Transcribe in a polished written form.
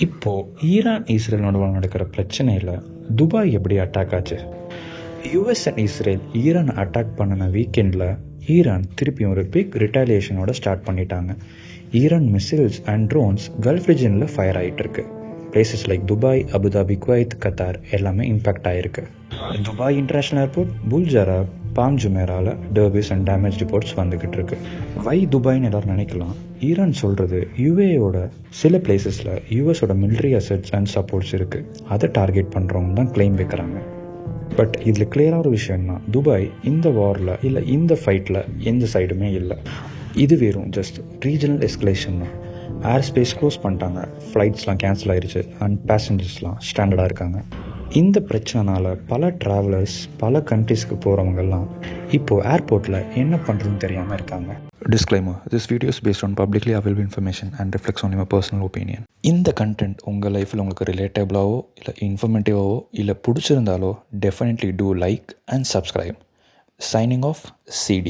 இப்போது Iran Israel நடுவில் நடக்கிற பிரச்சனையில் துபாய் எப்படி அட்டாக் ஆச்சு? US and Israel Iran attack பண்ணின வீக்கெண்டில் ஈரான் திருப்பியும் ஒரு பிக் ரிட்டாலியேஷனோட ஸ்டார்ட் பண்ணிட்டாங்க. Iran missiles and drones Gulf ரீஜனில் ஃபயர் ஆகிட்டு இருக்கு. Places like Dubai, Abu Dhabi, Kuwait, Qatar எல்லாமே இம்பேக்ட் ஆகிருக்கு. துபாய் இன்டர்நேஷ்னல் ஏர்போர்ட், புல்ஜரா, பாம் ஜுமேராவில் டர்பிஸ் அண்ட் டேமேஜ் ரிப்போர்ட்ஸ் வந்துக்கிட்டு இருக்கு. வை துபாய்னு எல்லோரும் நினைக்கலாம். ஈரான் சொல்கிறது யூஏயோட சில பிளேசஸில் யூஎஸோட மிலிட்ரி அசட்ஸ் அண்ட் சப்போர்ட்ஸ் இருக்குது, அதை டார்கெட் பண்ணுறவங்க தான் கிளைம் வைக்கிறாங்க. பட் இதில் கிளியராக ஒரு விஷயம்னா, துபாய் இந்த வாரில் இல்லை இந்த ஃபைட்டில் எந்த சைடுமே இல்லை. இது வெறும் ஜஸ்ட் ரீஜனல் எஸ்கலேஷன் தான். ஏர் ஸ்பேஸ் க்ளோஸ் பண்ணிட்டாங்க, ஃப்ளைட்ஸ்லாம் கேன்சல் ஆயிடுச்சு அண்ட் பேசஞ்சர்ஸ்லாம் ஸ்டாண்டர்டாக இருக்காங்க. இந்த பிரச்சனைனால பல ட்ராவலர்ஸ் பல கண்ட்ரீஸ்க்கு போகிறவங்கெல்லாம் இப்போது ஏர்போர்ட்டில் என்ன பண்ணுறதுன்னு தெரியாமல் இருக்காங்க. Disclaimer: This video is based on publicly available information and reflects only my personal opinion. இந்த கண்டென்ட் உங்கள் லைஃப்பில் உங்களுக்கு ரிலேட்டபிளாவோ இல்லை இன்ஃபர்மேட்டிவாவோ இல்லை பிடிச்சிருந்தாலோ definitely to like and subscribe. Signing off, CD.